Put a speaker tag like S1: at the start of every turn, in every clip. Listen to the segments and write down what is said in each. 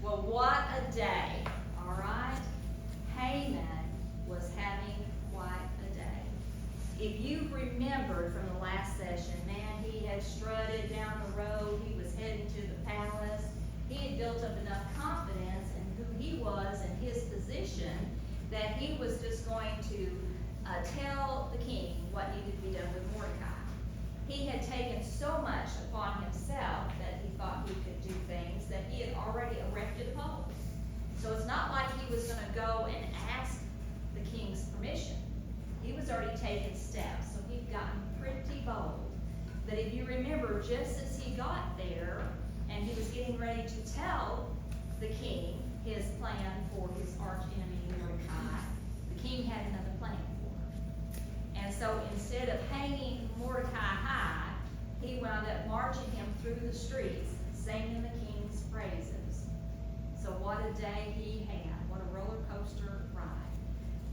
S1: Well, what a day, all right? Haman was having quite a day. If you remembered from the last session, man, he had strutted down the road, he was heading to the palace. He had built up enough confidence in who he was and his position that he was just going to tell the king what needed to be done with Mordecai. He had taken so much upon himself that he thought he could do things that he had already erected a pole. So it's not like he was going to go and ask the king's permission. He was already taking steps, so he'd gotten pretty bold. But if you remember, just as he got there and he was getting ready to tell the king his plan for his arch enemy Mordecai, the king had another plan for him. And so instead of hanging Mordecai high, he wound up marching him through the streets, singing the king's praises. So what a day he had. What a roller coaster ride.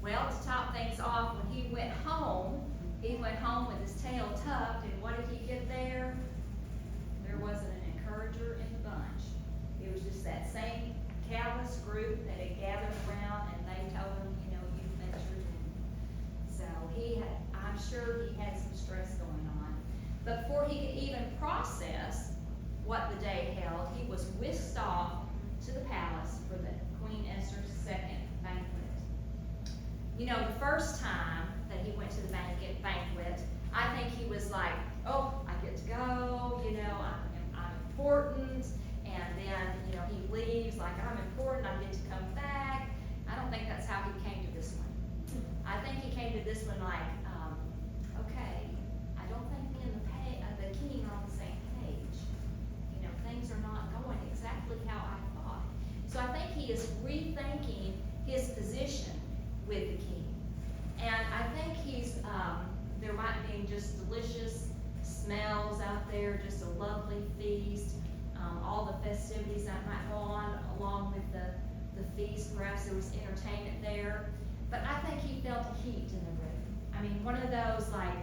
S1: Well, to top things off, when he went home with his tail tucked, and what did he get there? There wasn't an encourager in the bunch. It was just that same callous group that had gathered around, and they told him, you ventured in. So I'm sure he had some stress going on. But before he could even process what the day held, he was whisked off to the palace for the Queen Esther's second banquet. The first time that he went to the banquet, I think he was like, oh, I get to go, I'm important, and then, he leaves like, I'm important, I get to come back. I don't think that's how he came to this one. I think he came to this one like, okay, I don't think me and the king are on the same page. Things are not going exactly how I thought. So I think he is rethinking his position with the king. And I think there might be just delicious smells out there, just a lovely feast, all the festivities that might go on along with the feast. Perhaps there was entertainment there. But I think he felt the heat in the room. I mean, one of those like,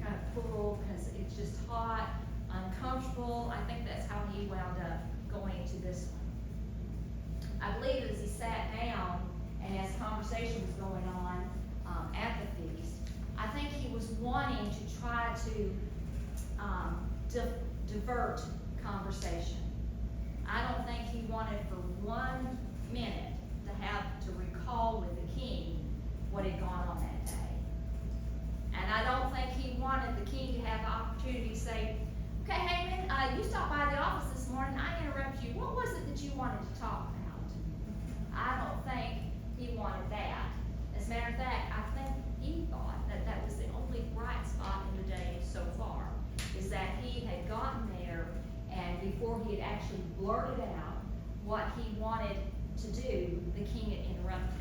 S1: kind of pull because it's just hot, uncomfortable. I think that's how he wound up going to this one. I believe as he sat down and as conversation was going on at the feast, I think he was wanting to try to divert conversation. I don't think he wanted for 1 minute to have to recall with the king what had gone on that day. And I don't think he wanted the king to have the opportunity to say, okay, Haman, you stopped by the office this morning, I interrupted you. What was it that you wanted to talk about? I don't think he wanted that. As a matter of fact, I think he thought that that was the only bright spot in the day so far, is that he had gotten there, and before he had actually blurted out what he wanted to do, the king had interrupted.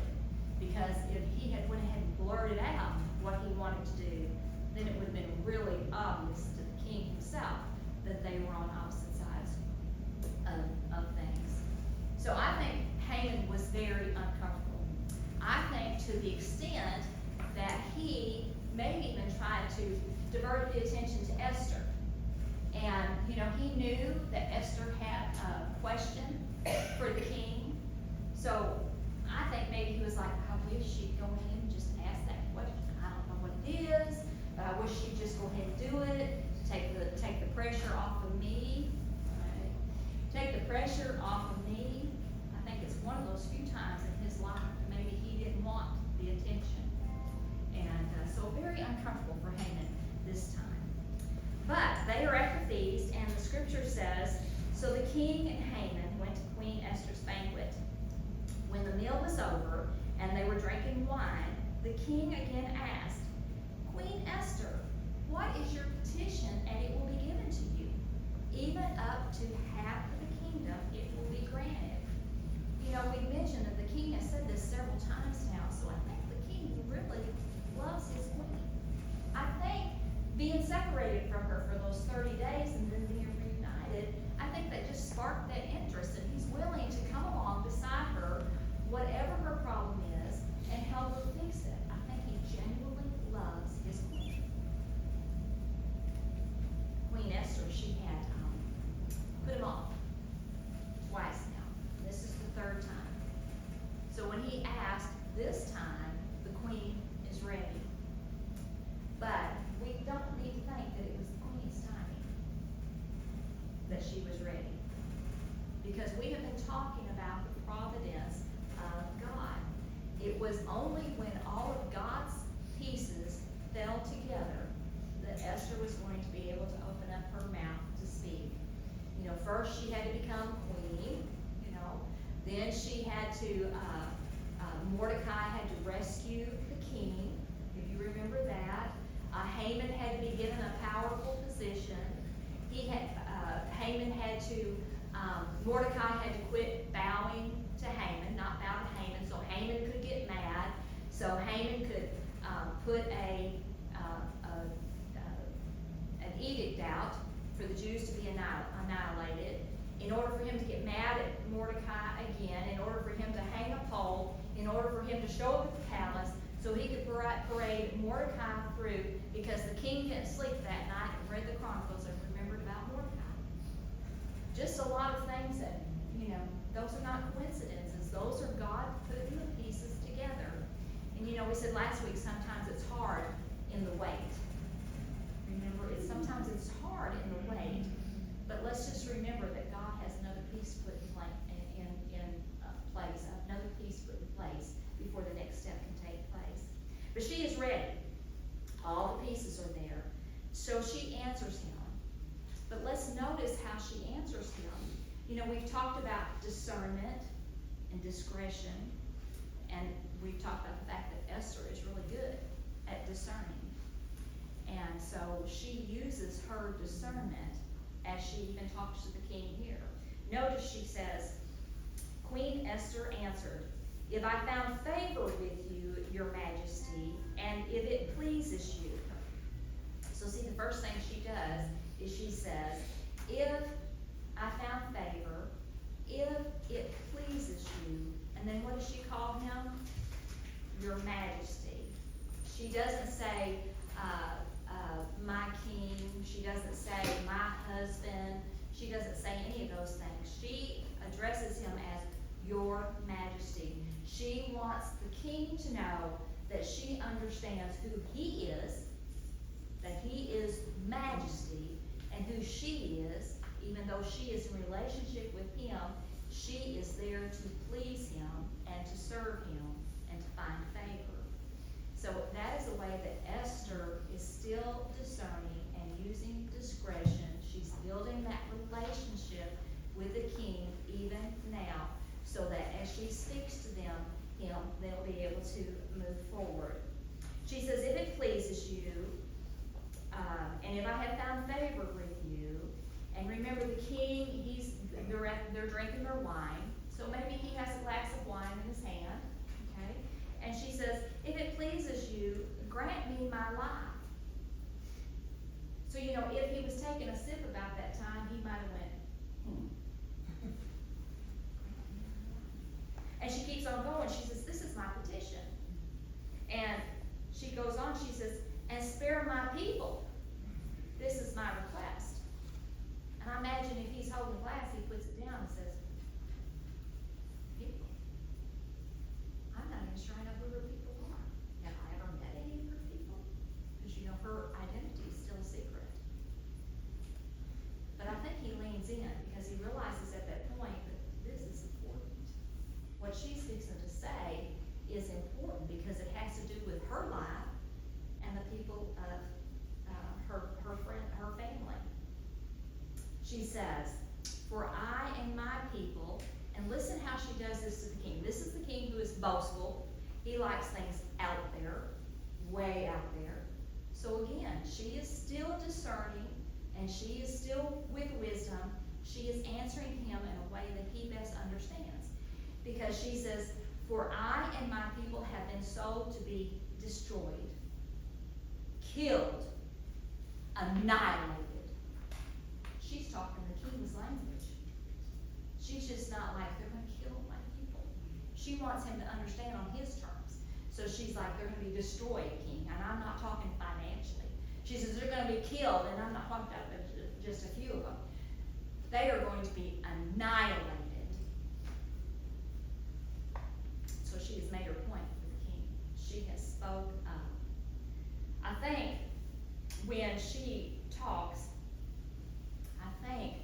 S1: Because if he had went ahead and blurted out what he wanted to do, then it would have been really obvious to the king himself that they were on opposite sides of things. So I think Haman was very uncomfortable. I think to the extent that he maybe even tried to divert the attention to Esther. And, he knew that Esther had a question for the king. So I think maybe he was like, I wish she'd go ahead and just ask that question. I don't know what it is, but I wish she'd just go ahead and do it. Take the pressure off of me. Right? Take the pressure off of me. I think it's one of those few times in his life that maybe he didn't want the attention. And so very uncomfortable for Haman this time. But they are at the feast, and the scripture says, so the king and Haman went to Queen Esther's banquet. When the meal was over and they were drinking wine, the king again asked, Queen Esther, what is your petition, and it will be given to you? Even up to half of the kingdom, it will be granted. We mentioned that the king has said this several times now, so I think the king really loves his queen. I think being separated from her for those 30 days and then being reunited, I think that just sparked that interest, and he's willing to come along beside her, whatever her problem is, and help her fix it. I think he genuinely loves his queen. Queen Esther, she had put him off. that she was ready. Because we have been talking about the providence of God. It was only when all of God's pieces fell together that Esther was going to be able to open up her mouth to speak. You know, first she had to become queen, you know. Then she had to, Mordecai had to rescue the king, if you remember that. Haman had to be given a powerful position. Haman had to, Mordecai had to quit bowing to Haman, not bow to Haman, so Haman could get mad. So Haman could put an edict out for the Jews to be annihilated. In order for him to get mad at Mordecai again, in order for him to hang a pole, in order for him to show up at the palace, so he could parade Mordecai through, because the king didn't sleep that night and read the Chronicles and remembered about Mordecai. Just a lot of things that, you know, those are not coincidences. Those are God putting the pieces together. And you know, we said last week, sometimes it's hard in the wait. Remember, sometimes it's hard in the wait, but let's just remember that God has another piece put in place, another piece put in place before the next step can take place. But she is ready. All the pieces are there. So she answers him. But let's notice how she answers him. You know, we've talked about discernment and discretion, and we've talked about the fact that Esther is really good at discerning. And so she uses her discernment as she even talks to the king here. Notice she says, Queen Esther answered, "If I found favor with you, your majesty, and if it pleases you." So see, the first thing she does is she says, if I found favor, if it pleases you, and then what does she call him? Your majesty. She doesn't say, my king. She doesn't say, my husband. She doesn't say any of those things. She addresses him as your majesty. She wants the king to know that she understands who he is, that he is majesty, and who she is. Even though she is in relationship with him, she is there to please him and to serve him and to find favor. So that is the way that Esther is still discerning and using discretion. She's building that relationship with the king even now, so that as she speaks to him, they'll be able to move forward. She says, if it pleases you, and if I have found favor with you, and remember the king, they're drinking their wine, so maybe he has a glass of wine in his hand, okay? And she says, if it pleases you, grant me my life. So, you know, if he was taking a sip about that time, he might have went, And she keeps on going. She says, this is my petition. And she goes on, she says, and spare my people. This is my request. And I imagine if he's holding the glass, he puts it down and says, people. I'm not even sure I know who her people are. Have I ever met any of her people? Because you know, her identity is still a secret. But I think he leans in because he realizes at that point that this is important. What she's fixing to say is important because it has to do with her life and the people of her family. She says, for I and my people, and listen how she does this to the king. This is the king who is boastful. He likes things out there, way out there. So again, she is still discerning, and she is still with wisdom. She is answering him in a way that he best understands. Because she says, for I and my people have been sold to be destroyed, killed, annihilated. She's talking the king's language. She's just not like, they're going to kill my people. She wants him to understand on his terms. So she's like, they're going to be destroyed, king, and I'm not talking financially. She says, they're going to be killed, and I'm not talking about just a few of them. They are going to be annihilated. So she has made her point for the king. She has spoke up. I think when she talks, I think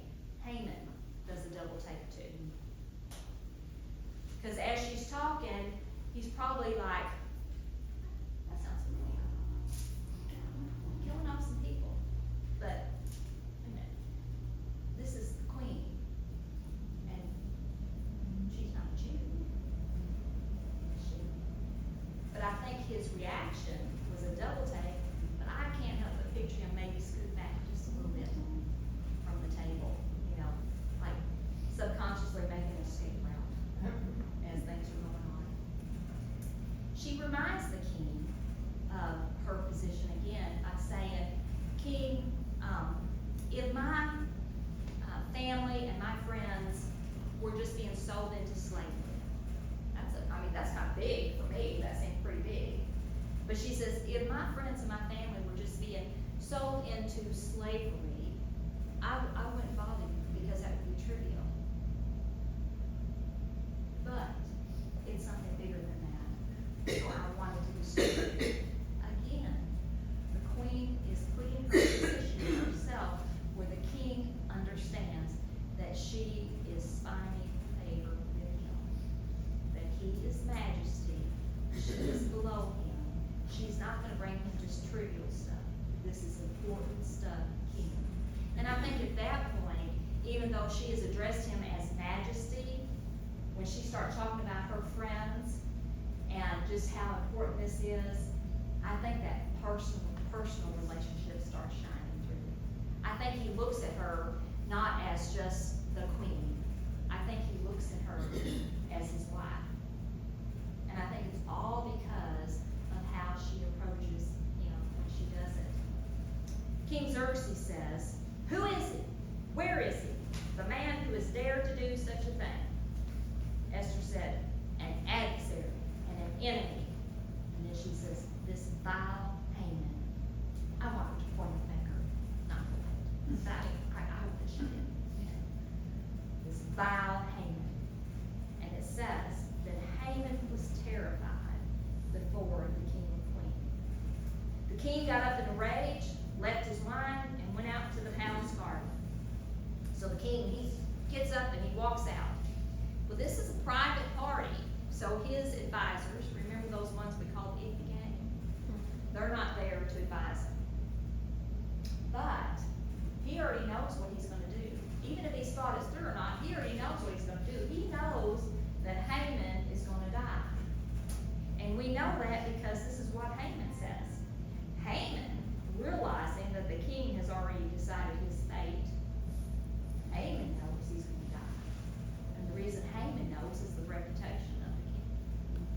S1: Haman does a double take too. Because as she's talking, he's probably like, that sounds familiar. Killing off some people. But, wait a minute. This is the queen. And she's not a Jew. Is she? But I think his reaction was a double take. But I can't help but picture him maybe scoot back just a little bit from the table. You know, like subconsciously making a escape route as things are going on. She reminds the king of her position again by saying, King, if my family and my friends were just being sold into slavery, that's not big for me, that seems pretty big. But she says, if my friends and my family were just being sold into slavery, I wouldn't bother you because that would be trivial. But it's something bigger than that. So I wanted to disturb it. Again, the queen is putting her position herself where the king understands that she is finding favor with him. That he is majesty. She is below him. She's not going to bring him just trivial stuff. This is important stuff, king. And I think at that point, even though she has addressed him as majesty, when she starts talking about her friends and just how important this is, I think that personal relationship starts shining through. I think he looks at her not as just the queen. I think he looks at her as his wife. And I think it's all because of how she approaches him when she does it. King Xerxes says, who is he? Where is he? The man who has dared to do such a thing. Esther said, an adversary and an enemy. And then she says, this vile Haman. I want her to point a finger, not the way. I hope that she did. This vile Haman. And it says that Haman was terrified before the king and queen. The king got up in a rage, left his wine, and went out to the palace garden. So the king, he gets up and he walks out. Well, this is a private party, so his advisors, remember those ones we called the Iffy Gang? They're not there to advise him. But he already knows what he's going to do. Even if he's thought it's through or not, he already knows what he's going to do. He knows that Haman is going to die. And we know that because this is what Haman says. Haman, realizing that the king has already decided his fate, Haman knows he's going to die. And the reason Haman knows is the reputation of the king.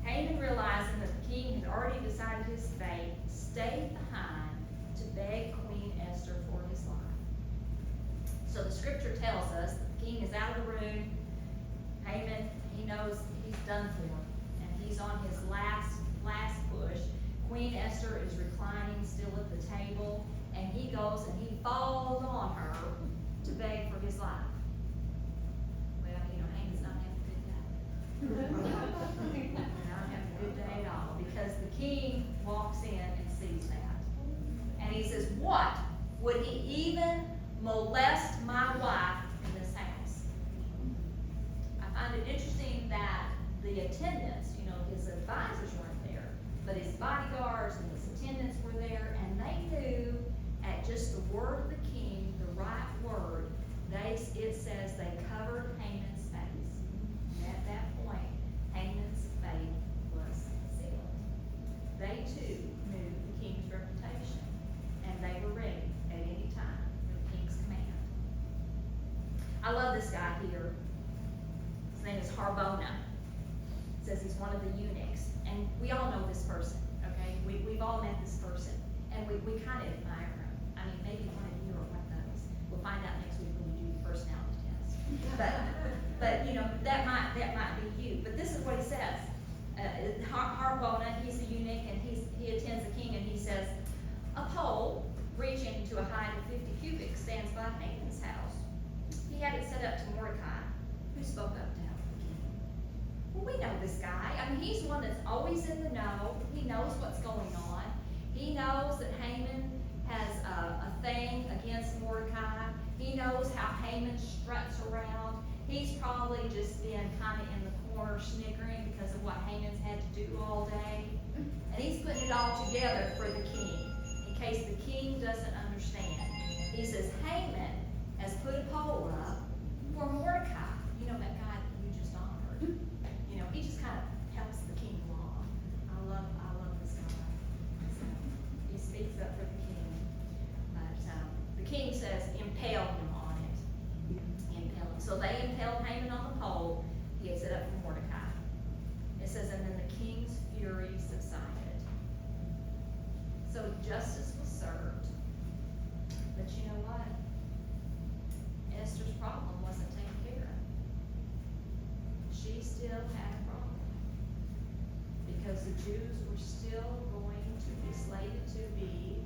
S1: Haman, realizing that the king had already decided his fate, stayed behind to beg Queen Esther for his life. So the scripture tells us that the king is out of the room. Haman, he knows he's done for, and he's on his last push. Queen Esther is reclining still at the table, and he goes and he falls on her to beg for his life. Well, Haman's not having a good day. Not having a good day at all, because the king walks in and sees that. And he says, what? Would he even molest my wife in this house? I find it interesting that the attendants, his advisors weren't there, but his bodyguards and his attendants were there, and they knew at just the word of the king, the right word, it says they covered Haman's face. And at that point, Haman's fate was sealed. They too knew the king's reputation, and they were ready at any time for the king's command. I love this guy here. His name is Harbona. It says he's one of the eunuchs. And we all know this person, okay? We've all met this person. And we kind of admire him. I mean, maybe one of you are one of those. We'll find out next week when we do the personality test. But that might be you. But this is what he says. Harbona, he's a eunuch, and he attends the king, and he says, a pole reaching to a height of 50 cubits stands by Haman's house. He had it set up to Mordecai, who spoke up to help the king. Well, we know this guy. I mean, he's one that's always in the know. He knows what's going on. He knows that Haman has a thing against Mordecai. He knows how He's probably just been kind of in the corner snickering because of what Haman's had to do all day. And he's putting it all together for the king, in case the king doesn't understand. He says, Haman has put a poll up for Mordecai. You know, that guy you just honored. You know, he just kind of helps the king along. I love this guy. So, he speaks up for the king. But the king says, impale him on it. Impale him. So they impaled Haman on the pole. He had set up for Mordecai. It says, and then the king's fury subsided. So justice was served. But you know what? Esther's problem wasn't taken care of. She still had a problem. Because the Jews were still going to be slated to be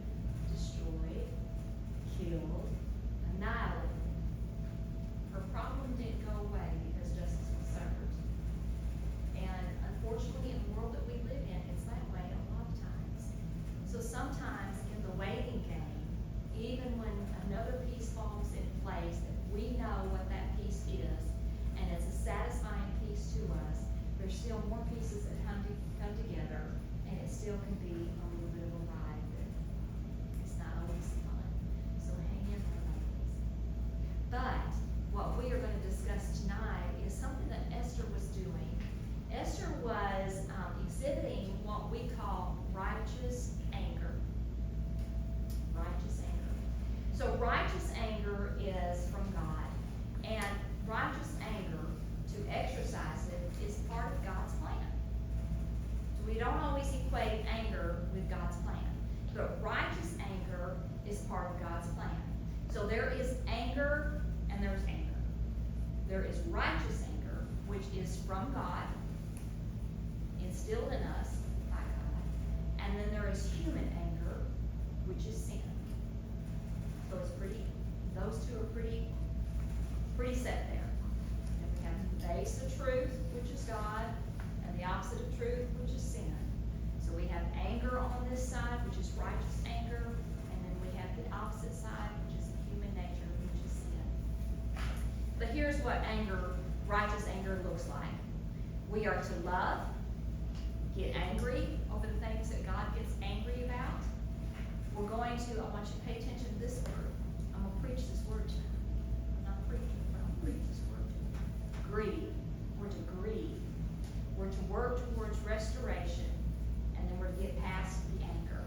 S1: destroyed, killed, annihilated. Her problem didn't go away because justice was served. And unfortunately, in the world that we live in, it's that way a lot of times. So sometimes in the waiting game, even when another piece falls in place, that we know what that piece is, and it's a satisfying piece to us, there's still more pieces that come together, and it still can be a little bit of a ride, but it's not always fun. So hang in there, ladies. But what we are going to discuss tonight is something that Esther was doing. Esther was exhibiting what we call righteous anger. Righteous anger. So righteous anger is from God, and righteous anger, to exercise it, is part of God's plan. So we don't always equate anger with God's plan, but righteous anger is part of God's plan. So there is anger and there's anger. There is righteous anger, which is from God, instilled in us by God, and then there is human anger, which is sin. So it's those two are pretty set there. And we have the base of truth, which is God, and the opposite of truth, which is sin. So we have anger on this side, which is righteous anger, and then we have the opposite side, which is human nature, which is sin. But here's what righteous anger looks like. We are to love, get angry over the things that God gets angry about. I want you to pay attention to this word. I'm going to preach this word to you. I'm not preaching, but I'm preaching this word to you. Grieve. We're to grieve. We're to work towards restoration, and then we're to get past the anger.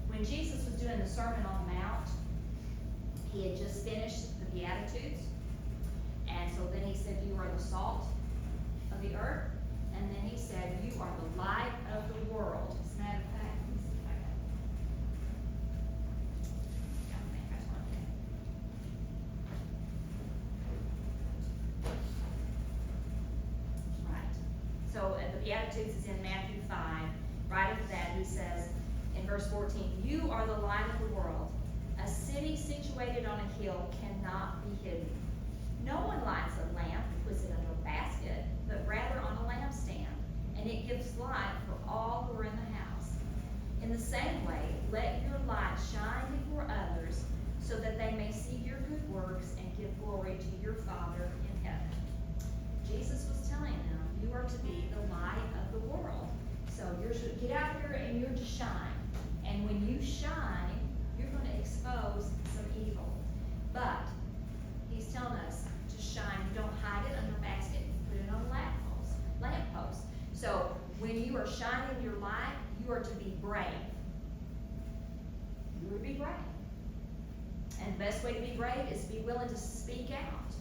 S1: When Jesus was doing the Sermon on the Mount, he had just finished the Beatitudes, and so then he said, you are the salt of the earth. And then he said, you are the light of the world. As a matter of fact, let me see if I think I want that. Right. So the Beatitudes is in Matthew 5. Right after that, he says in verse 14, you are the light of the world. A city situated on a hill cannot be hidden. No one lights a lamp and puts it under a basket, but rather on a lampstand, and it gives light for all who are in the house. In the same way, let your light shine before others, so that they may see your good works and give glory to your Father in heaven. Jesus was telling them, you are to be the light of the world. So you're to get out here and you're to shine. And when you shine, you're going to expose some evil. But he's telling us to shine. You don't hide it under a basket. You put it on a lamppost. So when you are shining your light, you are to be brave. You are to be brave. And the best way to be brave is to be willing to speak out.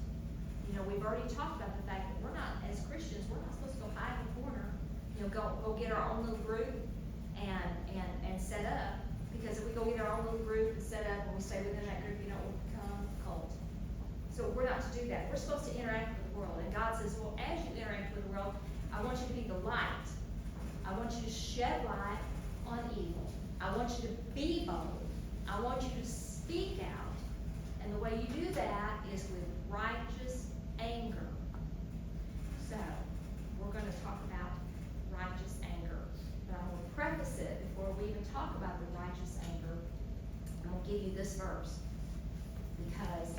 S1: You know, we've already talked about the fact that we're not, as Christians, we're not supposed to go hide in the corner. You know, go get our own little group and set up. Because if we go get our own little group and set up and we stay within that group, you know, we'll become a cult. So we're not to do that. We're supposed to interact with the world. And God says, well, as you interact with the world, I want you to be the light. I want you to shed light on evil. I want you to be bold. I want you to speak out. And the way you do that is with righteous anger. So, we're going to talk about righteous anger. But I'm going to preface it before we even talk about the righteous anger. I'm going to give you this verse. Because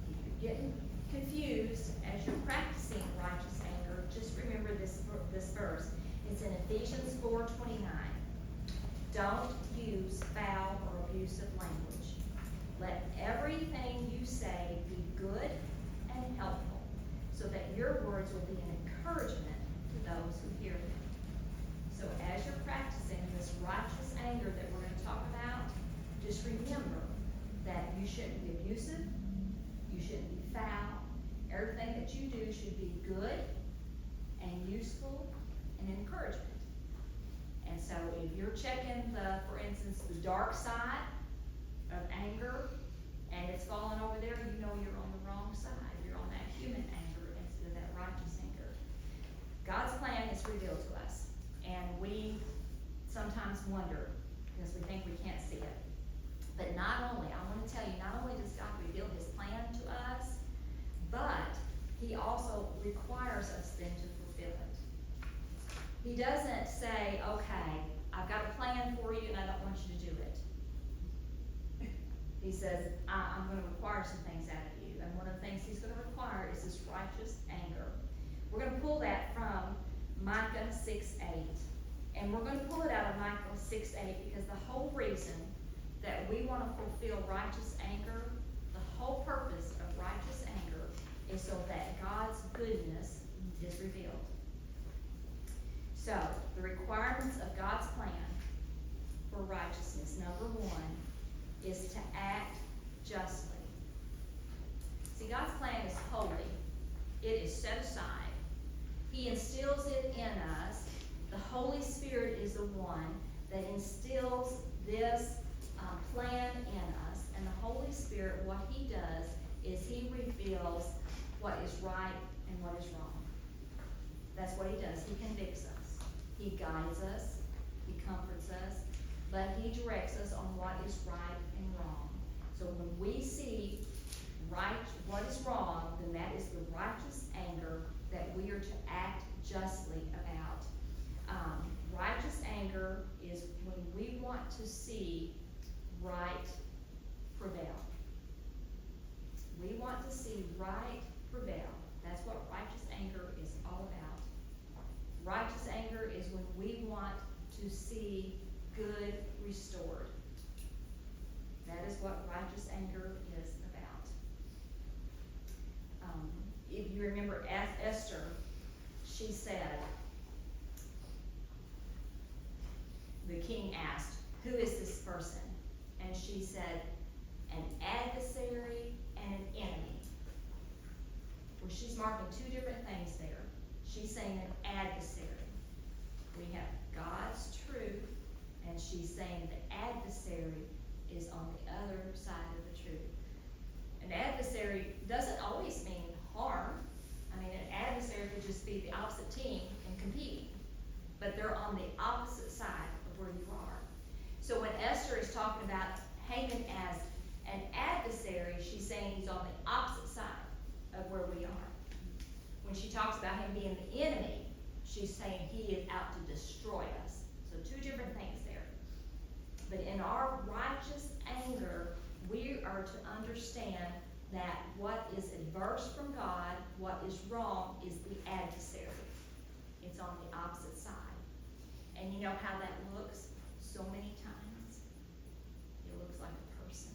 S1: if you're getting confused as you're practicing righteous anger, just remember this verse. It's in Ephesians 4:29. Don't use foul or abusive language. Let everything you say be good and helpful, so that your words will be an encouragement to those who hear them. So as you're practicing this righteous anger that we're going to talk about, just remember that you shouldn't be abusive, you shouldn't be foul. Everything that you do should be good and useful and encouragement. And so if you're checking for instance, the dark side of anger, and it's falling over there, you know you're on the wrong side. You're on that human anger instead of that righteous anger. God's plan is revealed to us, and we sometimes wonder because we think we can't see it. But I want to tell you, not only does God reveal his plan to us, but he also requires us then to fulfill it. He doesn't say, okay, I've got a plan for you and I don't want you to do it. He says, I'm going to require some things out of you. And one of the things he's going to require is this righteous anger. We're going to pull that from Micah 6:8. And we're going to pull it out of Micah 6:8 because the whole reason that we want to fulfill righteous anger, the whole purpose of righteous anger is so that God's goodness is revealed. So, the requirements of God's plan for righteousness, number one, is to act justly. See, God's plan is holy. It is set aside. He instills it in us. The Holy Spirit is the one that instills this plan in us. And the Holy Spirit, what he does is he reveals what is right and what is wrong. That's what he does. He convicts us. He guides us. He comforts us. But he directs us on what is right and wrong. So when we see what is wrong, then that is the righteous anger that we are to act justly about. Righteous anger is when we want to see right prevail. We want to see right prevail. That's what righteous anger is all about. Righteous anger is when we want to see good restored. That is what righteous anger is about. If you remember Esther, she said, the king asked, who is this person? And she said, an adversary and an enemy. Well, she's marking two different things there. She's saying an adversary. We have God's truth, and she's saying the adversary is on the other side of the truth. An adversary doesn't always mean harm. I mean, an adversary could just be the opposite team and competing, but they're on the opposite side of where you are. So when Esther is talking about Haman as an adversary, she's saying he's on the opposite side of where we are. When she talks about him being the enemy, she's saying he is out to destroy us. So two different things there. But in our righteous anger, we are to understand that what is adverse from God, what is wrong, is the adversary. It's on the opposite side. And you know how that looks so many times? It looks like a person.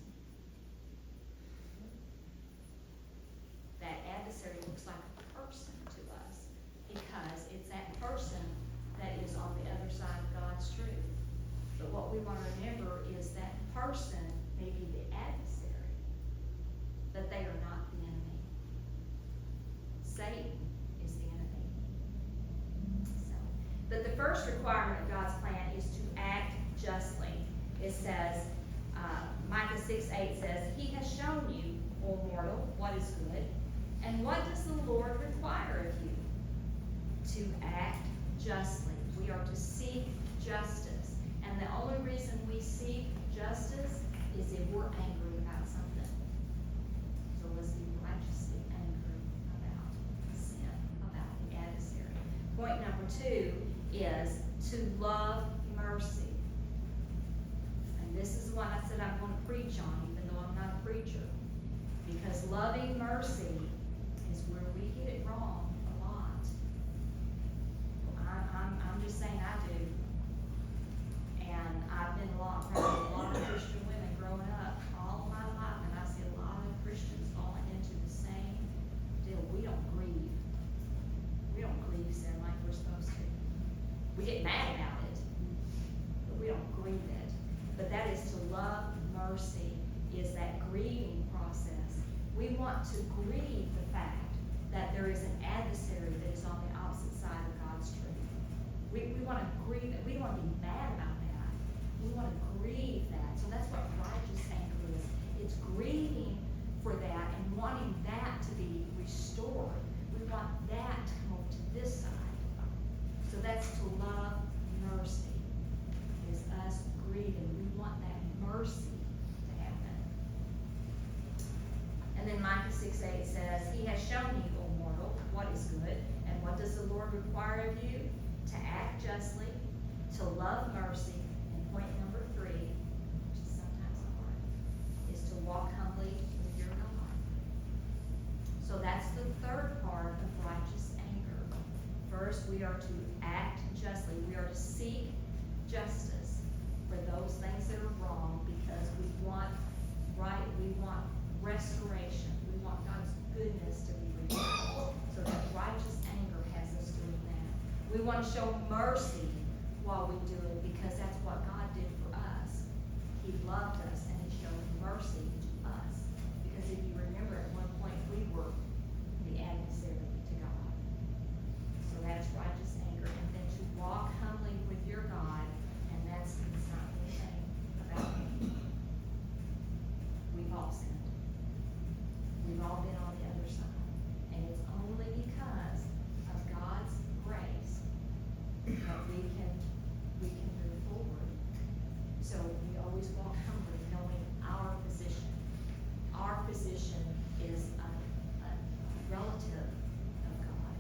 S1: That adversary looks like a person to us because it's that person that is on the other side of God's truth. But what we want to remember is that person may be the adversary, but they are not the enemy. Satan is the enemy. So, but the first requirement of God's plan is to act justly. It says, Micah 6:8 says, he has shown you, O mortal, what is good, and what does the Lord require of you? To act justly. We are to seek justice. And the only reason we seek justice is if we're angry about something. So let's be righteously angry about sin, about the adversary. Point number 2 is to love mercy. And this is the one I said I'm going to preach on, even though I'm not a preacher. Because loving mercy is where we get it wrong a lot. I'm just saying I do. And I've been around a lot of Christian women growing up all my life, and I see a lot of Christians falling into the same deal. We don't grieve. We don't grieve sin like we're supposed to. We get mad about it, but we don't grieve it. But that is to love mercy, is that grieving process. We want to grieve the fact that there is an adversary that is on the opposite side of God's truth. We want to grieve it. We don't want to be mad about that. We want to grieve that. So that's what righteous anger is. It's grieving for that and wanting that to be restored. We want that to come over to this side. So that's to love mercy, is us grieving. We want that mercy to happen. And then Micah 6:8 says, He has shown you, O mortal, what is good, and what does the Lord require of you? To act justly, to love mercy, and point number 3, which is sometimes hard, is to walk humbly with your God. So that's the third part of righteous anger. First, we are to act justly. We are to seek justice for those things that are wrong, because we want restoration. We want God's goodness to be revealed. So that righteous anger has us doing that. We want to show mercy while we do it, because that's what God did for us. He loved us and He showed mercy to us. Because if you remember, at one point we were the adversary to God. So that's righteous anger. And then to walk humbly with your God, and that's not anything about me. We've all sinned. We've all been on the other side. And it's only because of God's grace that we can move forward. So we always walk humbly, knowing our position. Our position is a relative of God,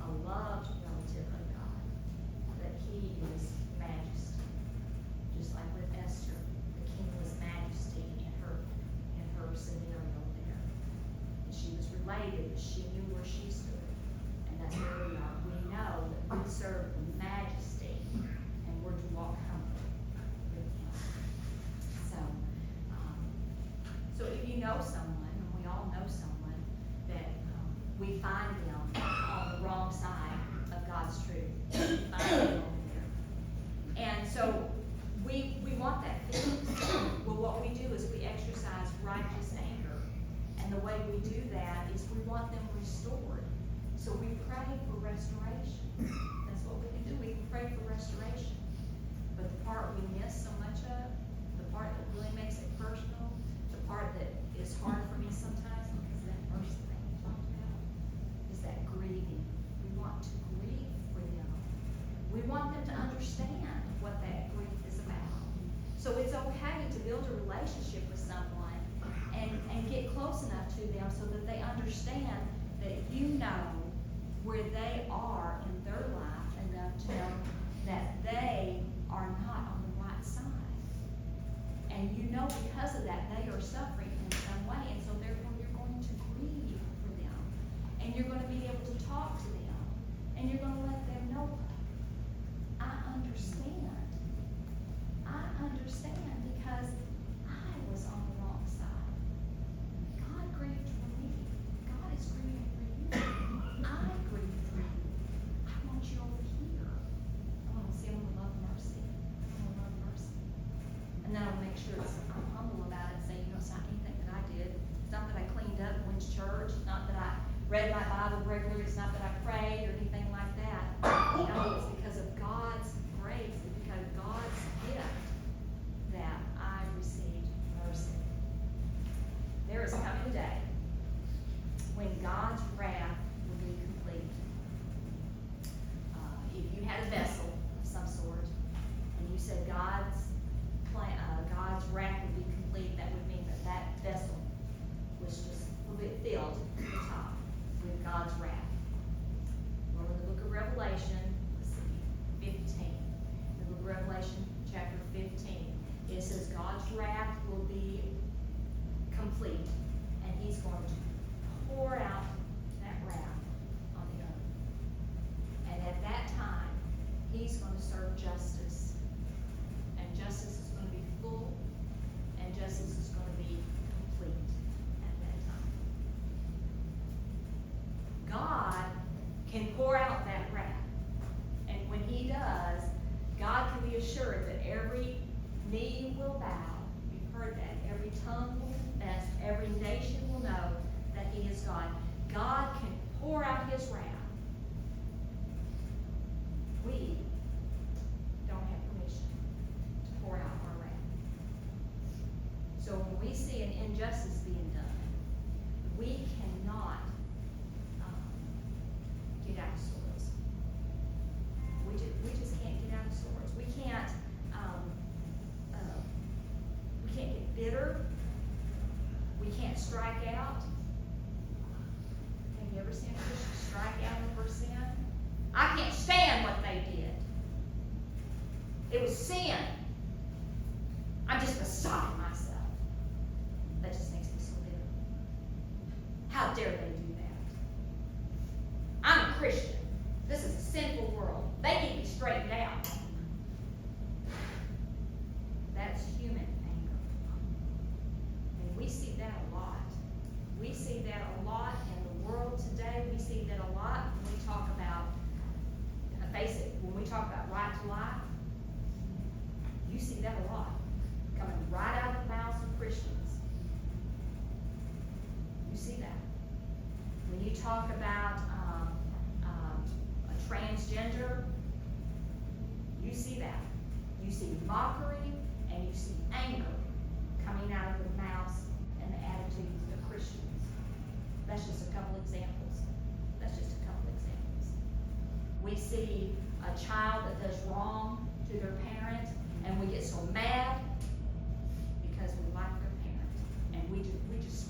S1: a loved relative of God, that He is majesty. Just like with Esther, the king was majesty in her scenario there. And she was related, she knew where she stood. And that's where we are. We know that we serve majesty, and we're to walk humbly with Him. So if you know someone, and we all know someone, that we find them on the wrong side of God's truth, we find them over there. And so we want that fixed. Well, what we do is we exercise righteous anger. And the way we do that is we want them restored. So we pray for restoration. That's what we can do. We can pray for restoration. But the part we miss so much of, the part that really makes it personal, the part that is hard for me sometimes, because of that first thing we talked about, is that grieving. We want to grieve for them. We want them to understand what that grief is about. So it's okay to build a relationship with someone and get close enough to them so that they understand that you know where they are in their life enough to know that they are not on the right side. And you know because of that they are suffering in some way, and so therefore you're going to grieve for them. And you're going to be able to talk to them. And you're going to let them know, I understand. I understand because I was on the wrong side. God grieved for me. God is grieving for you. I grieve for you. I want you over here. I want to see, I want to love mercy. I want to love mercy. And then I'll make sure I'm humble about it and say, it's not anything that I did. It's not that I cleaned up and went to church. It's not that I read my Bible regularly. It's not that I prayed or anything like that. No, it's because of God's grace. It's because of God's gift that I received mercy. There is coming a day when God's wrath will be complete. If you had a vessel of some sort, and you said God's wrath would be complete, that would mean that vessel was just a little bit filled to the top with God's wrath. Well, in the book of Revelation, let's see, 15. The book of Revelation, chapter 15. It says God's wrath will be complete, and He's he's going to pour out that wrath on the earth. And at that time, he's going to serve justice. And justice is going to be full, and justice is going to be complete at that time. God can pour out that wrath. And when he does, God can be assured that every knee will bow. You've heard that. Every tongue will confess. Every nation will know that he is God. God can pour out his wrath. We don't have permission to pour out our wrath. So when we see an injustice being done, we cannot get out of sorts. We just can't get out of sorts. We can't get bitter. We can't strike out. Have you ever seen a Christian strike out over sin? I can't stand what they did. It was sin. I'm just beside myself. That just makes me so bitter. How dare they do that? I'm a Christian. This is a sinful world. They need to be straightened out. That's human anger. And we see that a lot. We see that a lot in the world today. We see that a lot when we talk about, face it, when we talk about right to life. You see that a lot. Coming right out of the mouths of Christians. You see that. When you talk about a transgender, you see that. You see mockery and you see anger coming out of the mouths and the attitudes of Christians. That's just a couple examples. That's just a couple examples. We see a child that does wrong to their parent, and we get so mad because we like their parent, and we just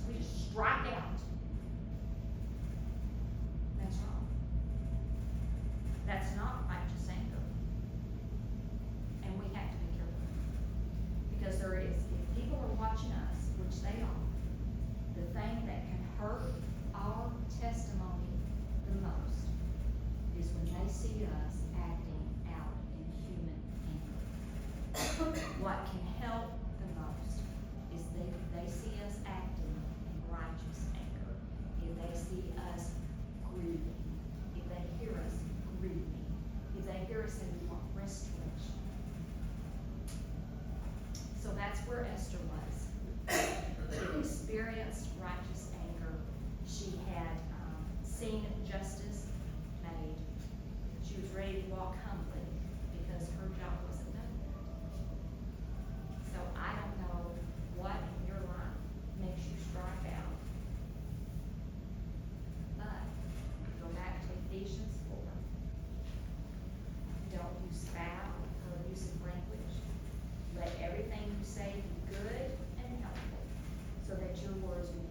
S1: strike out. That's wrong. That's not righteous anger, and we have to be careful because there is, if people are watching us, which they are, the thing that can hurt our testimony the most is when they see us acting out in human anger. What can help the most is they see us acting in righteous anger. If they see us grieving. If they hear us grieving. If they hear us saying we want restoration. So that's where Esther was. She experienced righteous anger. She had seen justice made. She was ready to walk humbly because her job wasn't done yet. So I don't know what in your life makes you strike out. But go back to Ephesians 4. Don't use foul or abusive language. Let everything you say be good and helpful, so that your words will